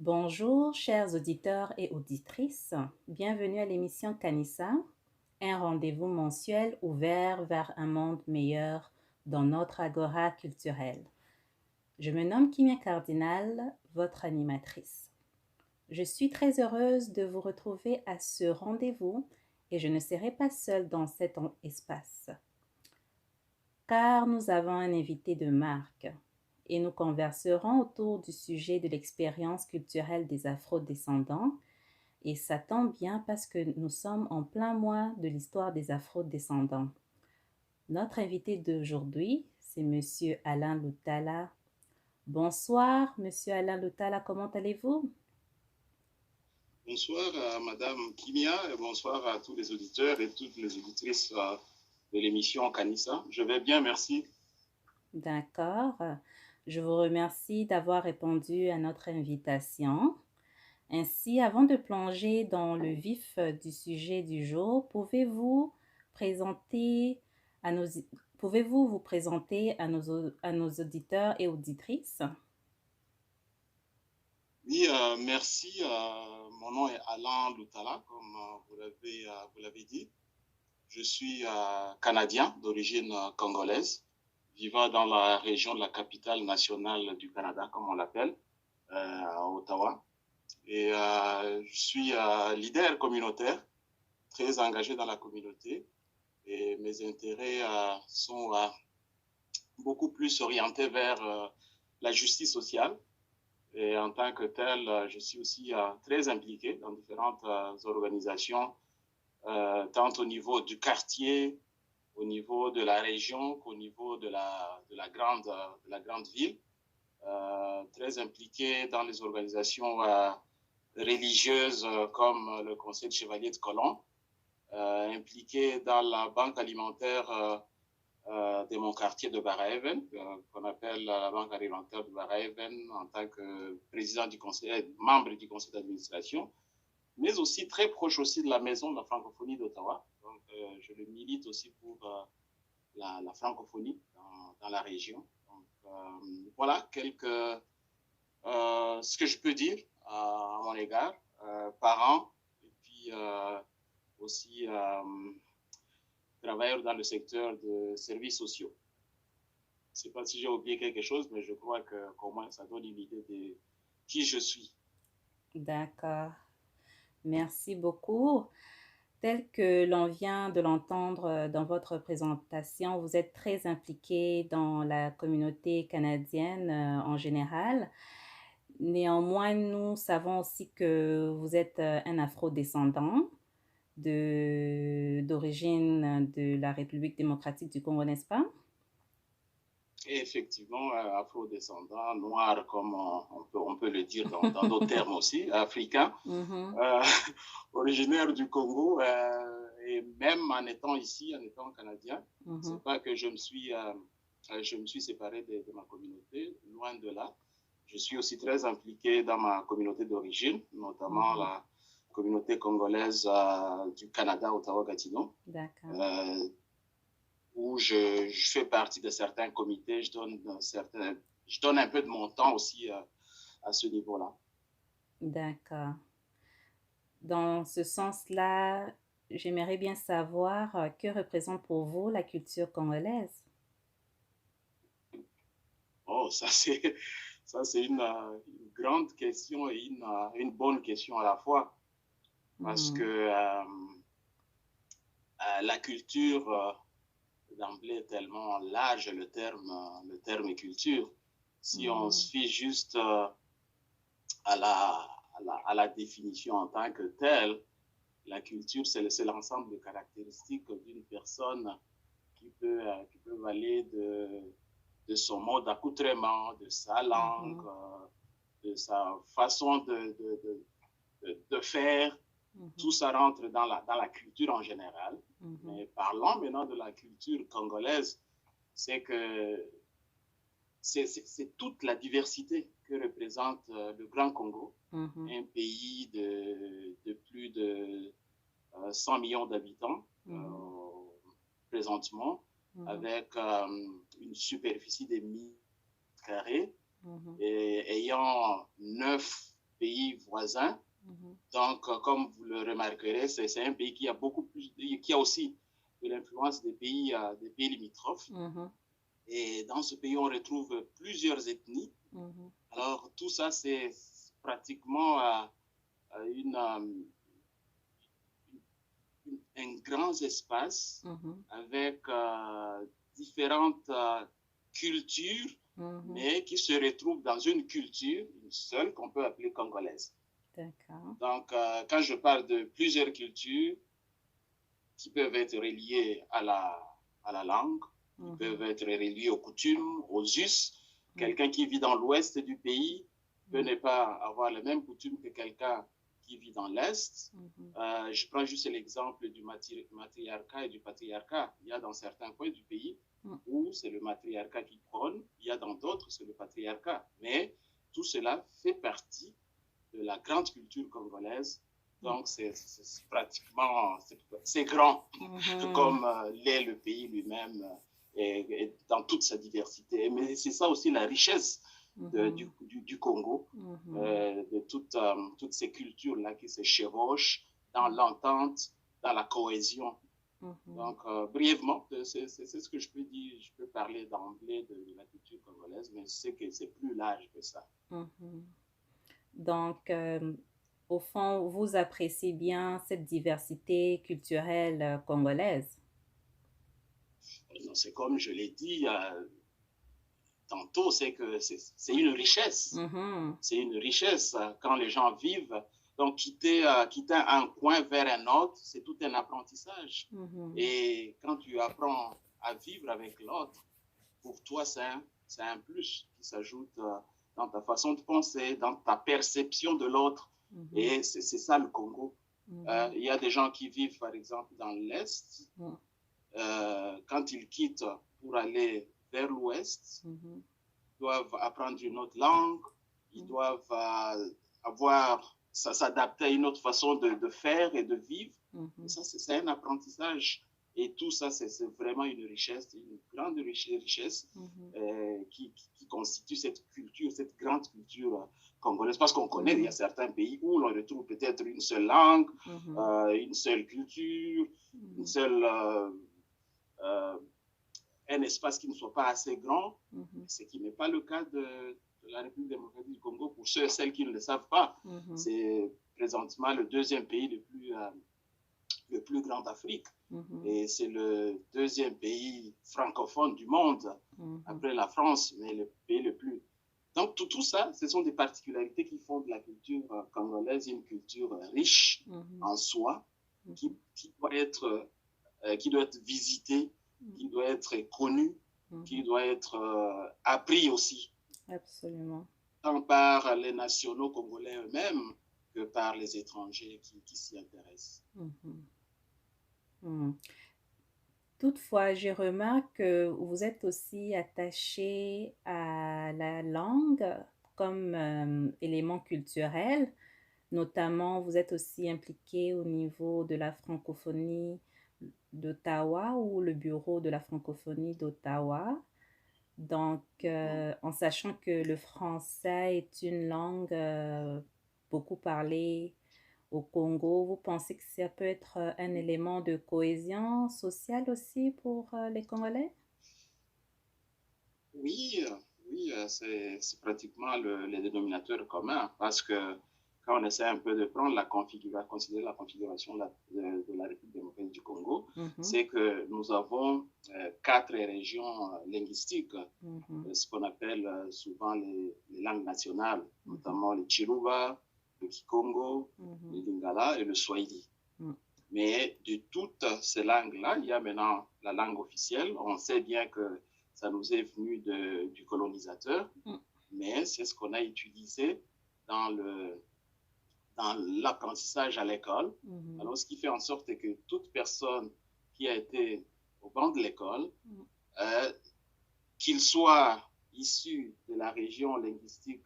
Bonjour, chers auditeurs et auditrices. Bienvenue à l'émission Kanissa, un rendez-vous mensuel ouvert vers un monde meilleur dans notre agora culturelle. Je me nomme Kimia Cardinal, votre animatrice. Je suis très heureuse de vous retrouver à ce rendez-vous et je ne serai pas seule dans cet espace, car nous avons un invité de marque et nous converserons autour du sujet de l'expérience culturelle des Afro-descendants. Et ça tombe bien parce que nous sommes en plein mois de l'histoire des Afro-descendants. Notre invité d'aujourd'hui, c'est Monsieur Alain Lutala. Bonsoir, Monsieur Alain Lutala, comment allez-vous? Bonsoir à Madame Kimia et bonsoir à tous les auditeurs et toutes les auditrices de l'émission Kanissa. Je vais bien, merci. D'accord. Je vous remercie d'avoir répondu à notre invitation. Ainsi, avant de plonger dans le vif du sujet du jour, présenter à nos, pouvez-vous vous présenter à nos auditeurs et auditrices? Oui, merci. Mon nom est Alain Lutala, comme vous l'avez dit. Je suis Canadien d'origine congolaise, vivant dans la région de la capitale nationale du Canada, comme on l'appelle, à Ottawa. Et je suis leader communautaire, très engagé dans la communauté. Et mes intérêts sont beaucoup plus orientés vers la justice sociale. Et en tant que tel, je suis aussi très impliqué dans différentes organisations, tant au niveau du quartier, au niveau de la région qu'au niveau de la grande ville. Très impliqué dans les organisations religieuses comme le Conseil de Chevaliers de Colomb, impliqué dans la banque alimentaire de mon quartier de Barahaven, qu'on appelle la banque alimentaire de Barahaven en tant que président du conseil, membre du conseil d'administration, mais aussi très proche aussi de la maison de la francophonie d'Ottawa. Donc, je le milite aussi pour la francophonie dans la région. Donc, voilà ce que je peux dire à mon égard, parents, et puis aussi travailleur dans le secteur de services sociaux. Je ne sais pas si j'ai oublié quelque chose, mais je crois qu'au moins ça donne une idée de qui je suis. D'accord. Merci beaucoup. Tel que l'on vient de l'entendre dans votre présentation, vous êtes très impliqué dans la communauté canadienne en général. Néanmoins, nous savons aussi que vous êtes un afro-descendant d'origine de la République démocratique du Congo, n'est-ce pas? Et effectivement, afro-descendant, noir, comme on peut le dire dans d'autres termes aussi, africain, Mhm, euh, originaire du Congo, et même en étant ici, en étant canadien, mhm, c'est pas que je me suis séparé de ma communauté, loin de là. Je suis aussi très impliqué dans ma communauté d'origine, notamment mhm. la communauté congolaise du Canada, Ottawa-Gatineau, D'accord, euh, où je fais partie de certains comités, je donne un peu de mon temps aussi à ce niveau-là. d'accord. Dans ce sens-là, j'aimerais bien savoir que représente pour vous la culture congolaise. Oh, ça, c'est une grande question et une bonne question à la fois. Parce que Mhm, la culture, d'emblée, est tellement large, le terme culture. Si on mhm, se fie juste à à la définition en tant que telle, la culture, c'est l'ensemble de caractéristiques d'une personne qui peut aller de son mode d'accoutrement, de sa langue, mhm, de sa façon de faire. Tout mhm, ça rentre dans la culture en général. mhm, Mais parlons maintenant de la culture congolaise, c'est que c'est toute la diversité que représente le Grand Congo, mhm, un pays de plus de 100 millions d'habitants mhm, présentement, mhm, avec une superficie de 1000 carrés mhm, et ayant 9 pays voisins. Mhm. Donc, comme vous le remarquerez, c'est un pays qui a beaucoup plus, qui a aussi de l'influence des pays limitrophes. Mhm. Et dans ce pays, on retrouve plusieurs ethnies. Mhm. Alors, tout ça, c'est pratiquement un grand espace Mhm. avec différentes cultures, Mhm. mais qui se retrouvent dans une culture, une seule, qu'on peut appeler congolaise. D'accord. Donc, quand je parle de plusieurs cultures qui peuvent être reliées à la langue, qui peuvent être reliées aux coutumes, aux us, quelqu'un qui vit dans l'ouest du pays peut ne pas avoir les mêmes coutumes que quelqu'un qui vit dans l'est. Je prends juste l'exemple du matriarcat et du patriarcat. Il y a dans certains coins du pays où c'est le matriarcat qui prône, il y a dans d'autres, c'est le patriarcat. Mais tout cela fait partie de la grande culture congolaise. Donc, c'est pratiquement, c'est grand, comme l'est le pays lui-même et dans toute sa diversité. Mais c'est ça aussi la richesse du Congo, de toutes ces cultures-là qui se chevauchent dans l'entente, dans la cohésion. Donc, brièvement, c'est ce que je peux dire. Je peux parler d'emblée de la culture congolaise, mais je sais que c'est plus large que ça. Donc, au fond, vous appréciez bien cette diversité culturelle congolaise. C'est comme je l'ai dit tantôt, c'est que c'est une richesse. C'est une richesse quand les gens vivent. Donc, quitter un coin vers un autre, c'est tout un apprentissage. Et quand tu apprends à vivre avec l'autre, pour toi, c'est un plus qui s'ajoute dans ta façon de penser, dans ta perception de l'autre. Et c'est ça le Congo. Il y a des gens qui vivent, par exemple, dans l'Est. Quand ils quittent pour aller vers l'Ouest, ils doivent apprendre une autre langue, ils doivent s'adapter à une autre façon de faire et de vivre. Et ça, c'est un apprentissage. Et tout ça, c'est vraiment une richesse, une grande richesse qui constitue cette culture, cette grande culture congolaise. Parce qu'on connaît, il y a certains pays où l'on retrouve peut-être une seule langue, une seule culture, une seule, un espace qui ne soit pas assez grand, ce qui n'est pas le cas de la République démocratique du Congo. Pour ceux et celles qui ne le savent pas, c'est présentement le deuxième pays le plus grand d'Afrique. Et c'est le deuxième pays francophone du monde, après la France, mais le pays le plus. Donc, tout ça, ce sont des particularités qui font de la culture congolaise une culture riche en soi, qui doit être visitée, qui doit être connue, qui doit être appris aussi. Absolument. Tant par les nationaux congolais eux-mêmes que par les étrangers qui s'y intéressent. Toutefois, je remarque que vous êtes aussi attaché à la langue comme élément culturel. Notamment, vous êtes aussi impliqué au niveau de la francophonie d'Ottawa ou le bureau de la francophonie d'Ottawa. Donc, en sachant que le français est une langue beaucoup parlée au Congo, vous pensez que ça peut être un élément de cohésion sociale aussi pour les Congolais? Oui, c'est pratiquement le dénominateur commun parce que quand on essaie un peu de prendre considérer la configuration de la République démocratique du Congo, c'est que nous avons 4 régions linguistiques, ce qu'on appelle souvent les langues nationales, notamment le Chiluba, le Kikongo, le Lingala et le Swahili. Mais de toutes ces langues-là, il y a maintenant la langue officielle. On sait bien que ça nous est venu du colonisateur, mais c'est ce qu'on a utilisé dans l'apprentissage à l'école. Alors, ce qui fait en sorte que toute personne qui a été au banc de l'école, qu'il soit issu de la région linguistique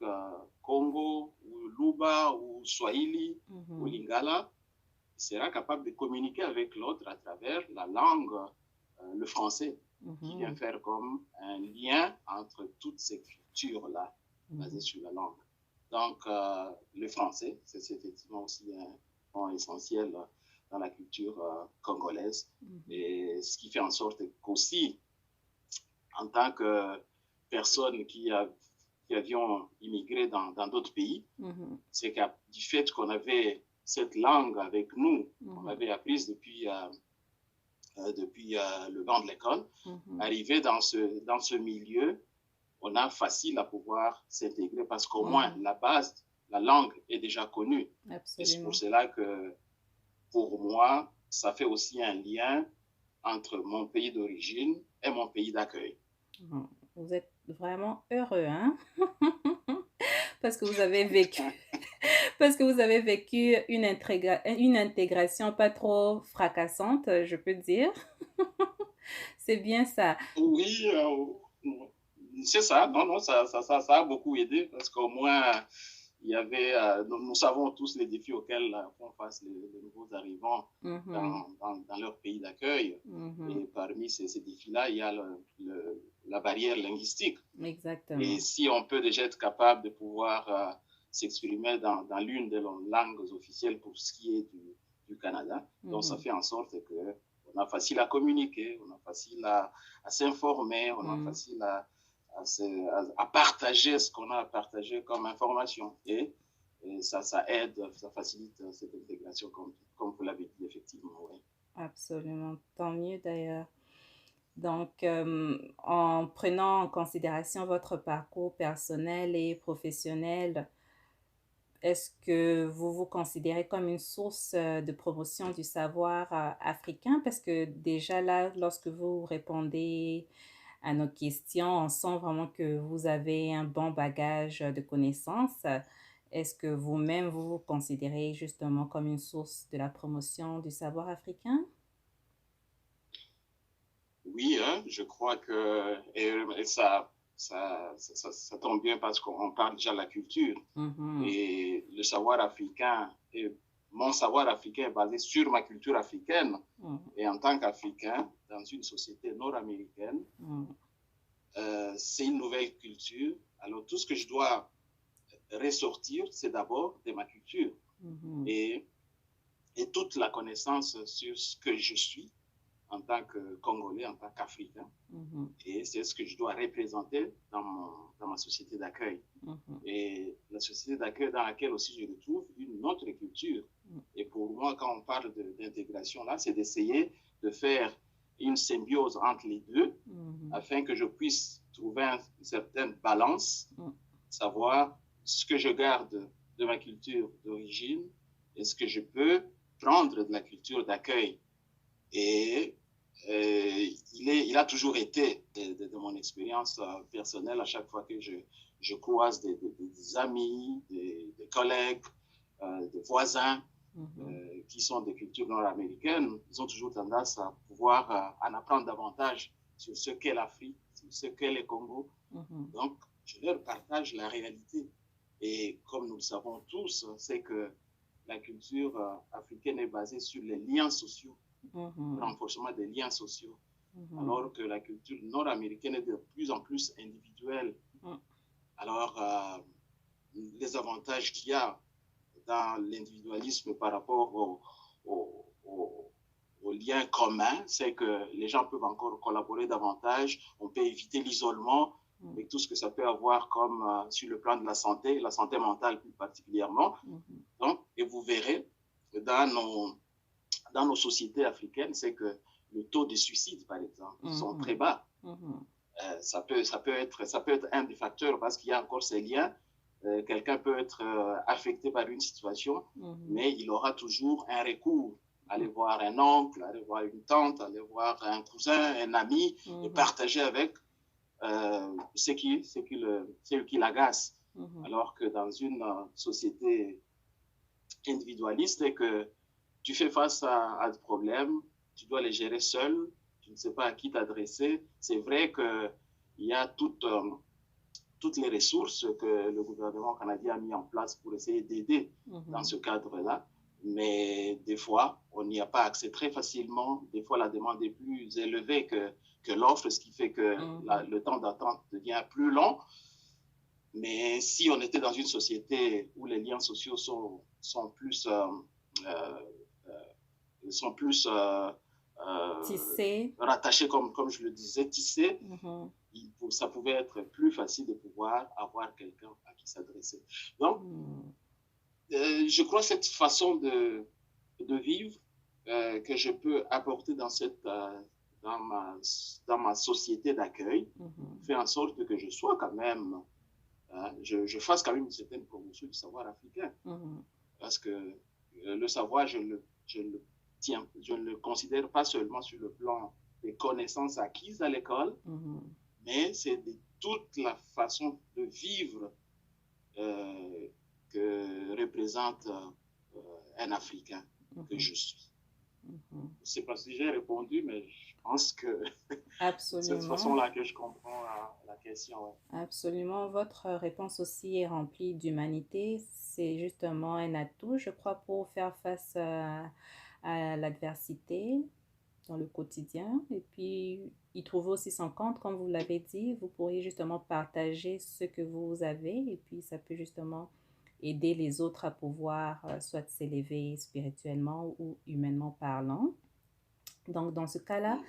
Congo, ou Luba, ou Swahili, ou Lingala, sera capable de communiquer avec l'autre à travers la langue, le français, qui vient faire comme un lien entre toutes ces cultures-là, basées sur la langue. Donc, le français, c'est effectivement aussi un point essentiel dans la culture congolaise. Et ce qui fait en sorte qu'aussi, en tant que personne qui avions immigré dans d'autres pays, c'est que du fait qu'on avait cette langue avec nous, on avait apprise depuis le banc de l'école, arrivé dans ce milieu, on a facile à pouvoir s'intégrer parce qu'au moins la base, la langue est déjà connue. Absolument. Et c'est pour cela que, pour moi, ça fait aussi un lien entre mon pays d'origine et mon pays d'accueil. Vous êtes vraiment heureux, hein? Parce que vous avez vécu, parce que vous avez vécu une intégration pas trop fracassante, je peux dire. C'est bien ça. Oui, c'est ça. Non, non, ça a beaucoup aidé parce qu'au moins, il y avait, nous savons tous les défis auxquels font face les nouveaux arrivants dans leur pays d'accueil. Et parmi ces défis-là, il y a la barrière linguistique. Exactement. Et si on peut déjà être capable de pouvoir s'exprimer dans l'une des langues officielles pour ce qui est du Canada, donc ça fait en sorte que on a facile à communiquer, on a facile à s'informer, on a facile à partager ce qu'on a à partager comme information. Et ça aide, ça facilite cette intégration, comme vous l'avez dit, effectivement. Oui. Absolument. Tant mieux d'ailleurs. Donc, en prenant en considération votre parcours personnel et professionnel, est-ce que vous vous considérez comme une source de promotion du savoir africain? Parce que déjà là, lorsque vous répondez à nos questions, on sent vraiment que vous avez un bon bagage de connaissances. Est-ce que vous-même, vous vous considérez justement comme une source de la promotion du savoir africain? Oui, hein, je crois que et ça tombe bien parce qu'on parle déjà de la culture. Et le savoir africain, et mon savoir africain est basé sur ma culture africaine. Et en tant qu'Africain, dans une société nord-américaine, c'est une nouvelle culture. Alors, tout ce que je dois ressortir, c'est d'abord de ma culture. Et toute la connaissance sur ce que je suis en tant que Congolais, en tant qu'Africain. Et c'est ce que je dois représenter dans ma société d'accueil. Et la société d'accueil dans laquelle aussi je retrouve une autre culture. Et pour moi, quand on parle d'intégration, là, c'est d'essayer de faire une symbiose entre les deux afin que je puisse trouver une certaine balance, savoir ce que je garde de ma culture d'origine et ce que je peux prendre de la culture d'accueil. Et il a toujours été, de mon expérience personnelle, à chaque fois que je croise des amis, des collègues, des voisins qui sont de culture nord-américaine, ils ont toujours tendance à pouvoir en apprendre davantage sur ce qu'est l'Afrique, sur ce qu'est le Congo. Donc, je leur partage la réalité. Et comme nous le savons tous, c'est que la culture africaine est basée sur les liens sociaux. Le renforcement des liens sociaux, alors que la culture nord-américaine est de plus en plus individuelle. Alors, les avantages qu'il y a dans l'individualisme par rapport aux liens communs, c'est que les gens peuvent encore collaborer davantage, on peut éviter l'isolement et tout ce que ça peut avoir comme sur le plan de la santé mentale plus particulièrement. Donc, et vous verrez, dans nos sociétés africaines, c'est que le taux de suicide, par exemple, sont très bas. Ça peut être un des facteurs parce qu'il y a encore ces liens. Quelqu'un peut être affecté par une situation, mais il aura toujours un recours. Aller voir un oncle, aller voir une tante, aller voir un cousin, un ami, et partager avec ce qui l'agace. Alors que dans une société individualiste, c'est que tu fais face à des problèmes, tu dois les gérer seul, tu ne sais pas à qui t'adresser. C'est vrai qu'il y a toutes les ressources que le gouvernement canadien a mis en place pour essayer d'aider dans ce cadre-là, mais des fois, on n'y a pas accès très facilement. Des fois, la demande est plus élevée que l'offre, ce qui fait que le temps d'attente devient plus long. Mais si on était dans une société où les liens sociaux sont plus, euh, sont plus Tissé. rattachés, comme je le disais, tissés, Mhm. ça pouvait être plus facile de pouvoir avoir quelqu'un à qui s'adresser. Donc, Mhm. je crois que cette façon de vivre que je peux apporter dans, ma, dans ma société d'accueil Mhm. fait en sorte que je sois quand même, je fasse quand même une certaine promotion du savoir africain. Mhm. Parce que le savoir, je ne le considère pas seulement sur le plan des connaissances acquises à l'école, Mhm. mais c'est de toute la façon de vivre que représente un Africain que Mhm. je suis. Mhm. Je ne sais pas si j'ai répondu, mais je pense que c'est de cette Absolument. façon-là que je comprends la question. Ouais. Absolument. Votre réponse aussi est remplie d'humanité. C'est justement un atout, je crois, pour faire face à l'adversité dans le quotidien. Et puis, y trouver aussi son compte, comme vous l'avez dit. Vous pourriez justement partager ce que vous avez et puis ça peut justement aider les autres à pouvoir soit s'élever spirituellement ou humainement parlant. Donc, dans ce cas-là,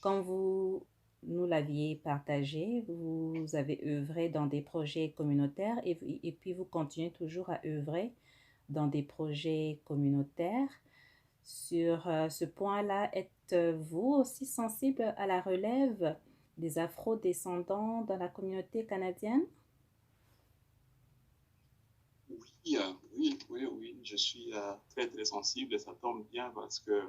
quand vous nous l'aviez partagé, vous avez œuvré dans des projets communautaires et puis vous continuez toujours à œuvrer dans des projets communautaires. Sur ce point-là, êtes-vous aussi sensible à la relève des afro-descendants dans la communauté canadienne? Oui, oui, je suis très, très sensible et ça tombe bien parce que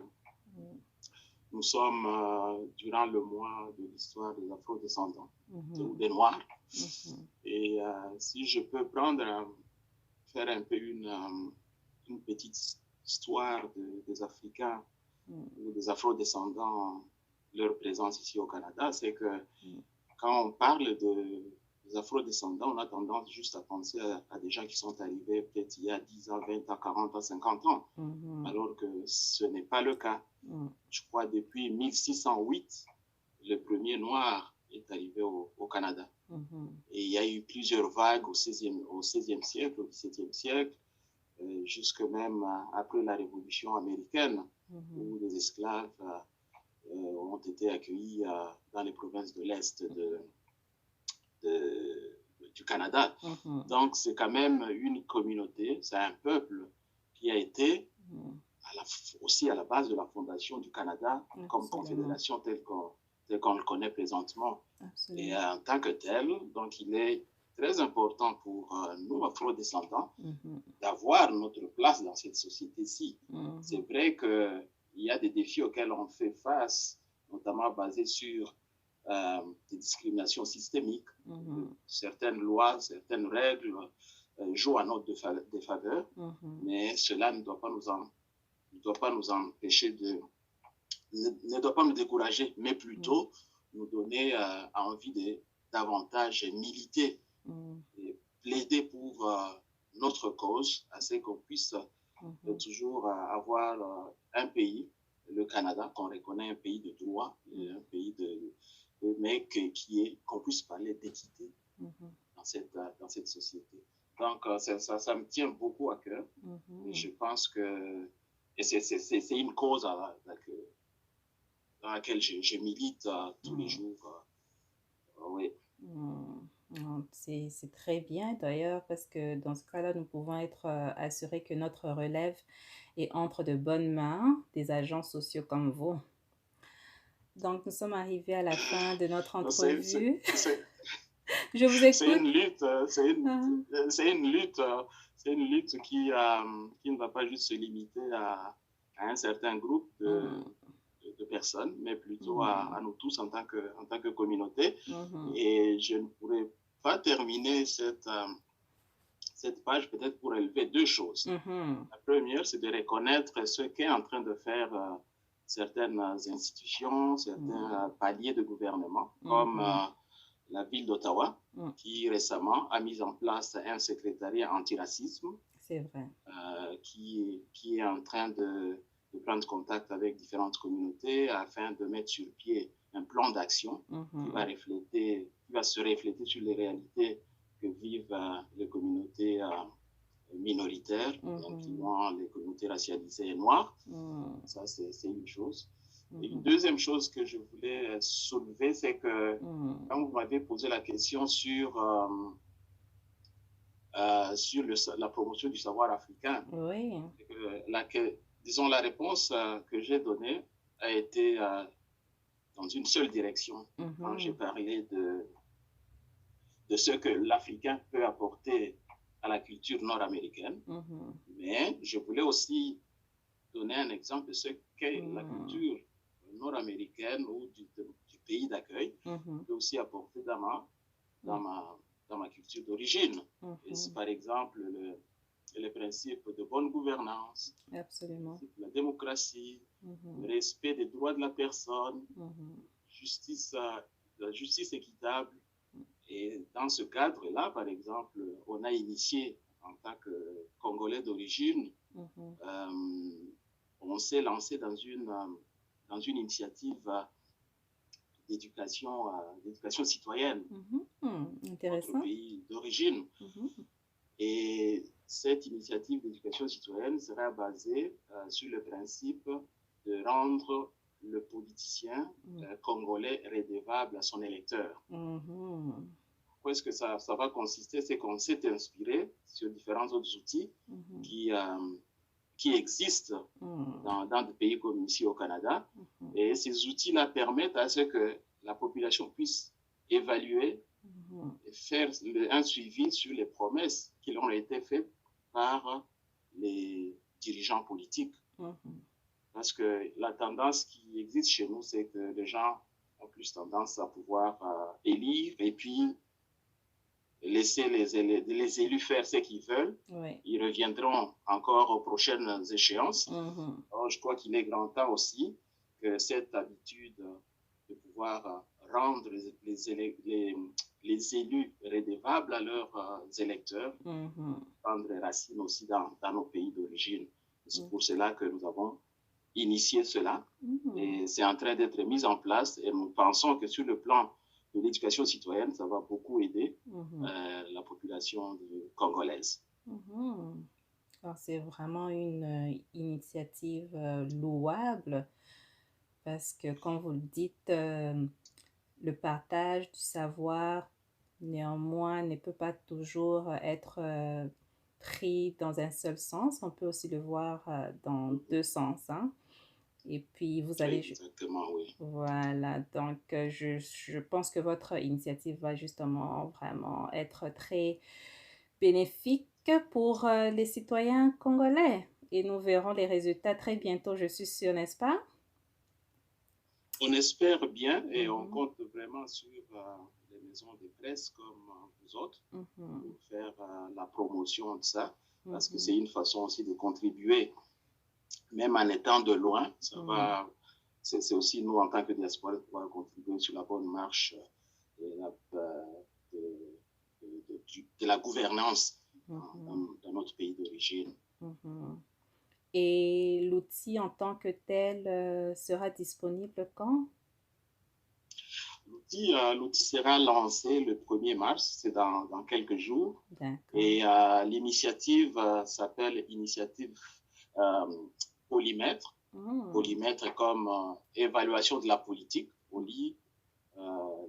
nous sommes durant le mois de l'histoire des afro-descendants ou Mhm. des Noirs. Mhm. Et si je peux faire un peu une petite histoire des Africains ou des afro-descendants, leur présence ici au Canada, c'est que Mhm. quand on parle des afro-descendants, on a tendance juste à penser à des gens qui sont arrivés peut-être il y a 10 ans, 20 ans, 40 ans, 50 ans, Mhm. alors que ce n'est pas le cas. Mhm. Je crois depuis 1608, le premier noir est arrivé au Canada. Mhm. Et il y a eu plusieurs vagues au 16e siècle, au 17e siècle, jusque même après la Révolution américaine, Mhm. où les esclaves ont été accueillis dans les provinces de l'Est du Canada. Mhm. Donc, c'est quand même une communauté, c'est un peuple qui a été Mhm. aussi à la base de la fondation du Canada comme Absolument. confédération telle qu'on le connaît présentement. Et Absolument. en tant que tel, donc il est très important pour nous, afro-descendants, Mhm. d'avoir notre place dans cette société-ci. C'est Mhm. vrai qu'il y a des défis auxquels on fait face, notamment basés sur des discriminations systémiques. Mhm. Certaines lois, certaines règles jouent à notre défaveur, Mhm. mais cela ne doit pas nous empêcher ne doit pas nous décourager, mais Mhm. plutôt nous donner envie de davantage militer Mhm. et plaider pour notre cause, afin qu'on puisse Mhm. toujours avoir un pays, le Canada, qu'on reconnaît un pays de droit, un pays mais qu'on puisse parler d'équité Mhm. dans cette société. Donc, ça me tient beaucoup à cœur. Et Mhm. je pense que c'est une cause dans laquelle je milite tous les Mhm. jours. Oui. Mhm. Non, c'est très bien d'ailleurs parce que dans ce cas-là, nous pouvons être assurés que notre relève est entre de bonnes mains des agents sociaux comme vous. Donc, nous sommes arrivés à la fin de notre C'est entrevue. Je vous écoute. une lutte, Ah. c'est une lutte, c'est une lutte qui ne va pas juste se limiter à un certain groupe Mhm. de personnes, mais plutôt Mhm. à nous tous en tant que communauté. Mhm. Et je ne pourrais pas terminer cette page peut-être pour élever deux choses. Mhm. La première, c'est de reconnaître ce qu'est en train de faire certaines institutions, certains paliers de gouvernement, comme Mhm. la ville d'Ottawa, Mhm. qui récemment a mis en place un secrétariat antiracisme C'est vrai. qui est en train de prendre contact avec différentes communautés afin de mettre sur pied un plan d'action Mhm. qui va se refléter sur les réalités que vivent les communautés minoritaires, incluant les communautés racialisées et noires. Ça, c'est une chose. Et une deuxième chose que je voulais soulever, c'est que quand vous m'avez posé la question sur la promotion du savoir africain, oui. disons, la réponse que j'ai donnée a été dans une seule direction. Quand j'ai parlé de ce que l'Africain peut apporter à la culture nord-américaine, mais je voulais aussi donner un exemple de ce qu'est la culture nord-américaine ou du pays d'accueil peut aussi apporter dans ma culture d'origine. Et c'est par exemple les principes de bonne gouvernance, absolument, la démocratie, le respect des droits de la personne, la justice équitable. Et dans ce cadre-là, par exemple, on a initié en tant que Congolais d'origine, on s'est lancé dans une initiative d'éducation citoyenne dans notre pays d'origine. Et cette initiative d'éducation citoyenne sera basée sur le principe de rendre le politicien congolais redevable à son électeur. Quoi est-ce que ça va consister? C'est qu'on s'est inspiré sur différents autres outils qui existent dans des pays comme ici au Canada. Et ces outils-là permettent à ce que la population puisse évaluer et faire un suivi sur les promesses qui leur ont été faites par les dirigeants politiques. Parce que la tendance qui existe chez nous, c'est que les gens ont plus tendance à pouvoir élire et puis laisser les élus faire ce qu'ils veulent. Oui. Ils reviendront encore aux prochaines échéances. Alors, je crois qu'il est grand temps aussi que cette habitude de pouvoir rendre les élus redevables à leurs électeurs prendre racine aussi dans nos pays d'origine. C'est pour cela que nous avons initié cela et c'est en train d'être mis en place et nous pensons que sur le plan de l'éducation citoyenne, ça va beaucoup aider la population congolaise. Alors, c'est vraiment une initiative louable parce que, comme vous le dites, le partage du savoir, néanmoins, ne peut pas toujours être pris dans un seul sens. On peut aussi le voir dans deux sens. Hein? Et puis, vous allez... Exactement, oui. Voilà, donc je pense que votre initiative va justement vraiment être très bénéfique pour les citoyens congolais. Et nous verrons les résultats très bientôt, je suis sûre, n'est-ce pas? On espère bien et on compte vraiment sur les maisons de presse comme vous autres pour faire la promotion de ça, parce que c'est une façon aussi de contribuer. Même en étant de loin, ça va. C'est aussi nous, en tant que diaspora, de pouvoir contribuer sur la bonne marche de la gouvernance dans notre pays d'origine. Et l'outil en tant que tel sera disponible quand? L'outil sera lancé le 1er mars, c'est dans quelques jours. Et l'initiative s'appelle Initiative Polymètre. Polymètre comme évaluation de la politique, poly,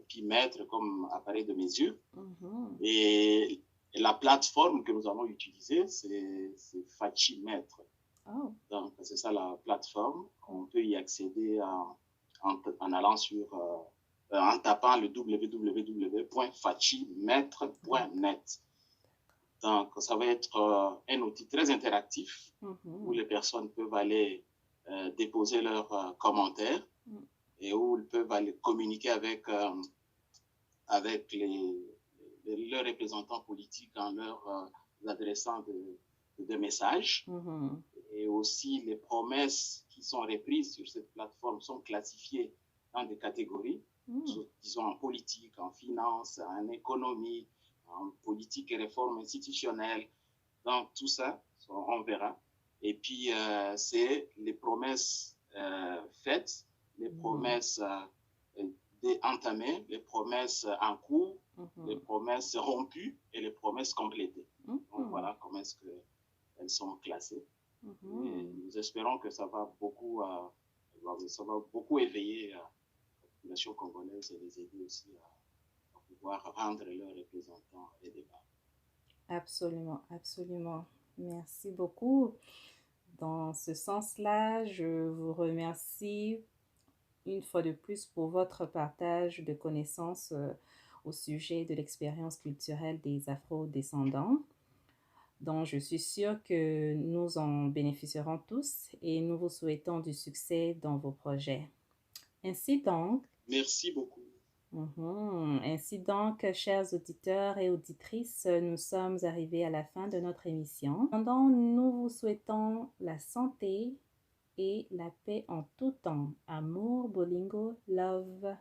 puis mètre comme appareil de mesure. Et la plateforme que nous allons utiliser, c'est Fachimètre. Donc, c'est ça la plateforme. On peut y accéder en allant en tapant le www.fachimètre.net. Donc, ça va être un outil très interactif où les personnes peuvent aller déposer leurs commentaires et où ils peuvent aller communiquer avec leurs représentants politiques en leur adressant des messages. Et aussi, les promesses qui sont reprises sur cette plateforme sont classifiées dans des catégories, disons en politique, en finance, en économie, en politique et réforme institutionnelle. Donc, tout ça, on verra. Et puis, c'est les promesses faites, les promesses idées entamées, les promesses en cours, les Mhm. promesses rompues et les promesses complétées. Donc Mhm. voilà comment est-ce qu'elles sont classées. Et Mhm. nous espérons que ça va beaucoup éveiller la population congolaise et les aider aussi à pouvoir rendre leurs représentants les débats. Absolument, absolument. Merci beaucoup. Dans ce sens-là, je vous remercie une fois de plus pour votre partage de connaissances au sujet de l'expérience culturelle des Afro-descendants, dont je suis sûre que nous en bénéficierons tous et nous vous souhaitons du succès dans vos projets. Ainsi donc, Merci beaucoup. Ainsi donc, chers auditeurs et auditrices, nous sommes arrivés à la fin de notre émission. Pendant, nous vous souhaitons la santé et la paix en tout temps. Amour, bolingo, love.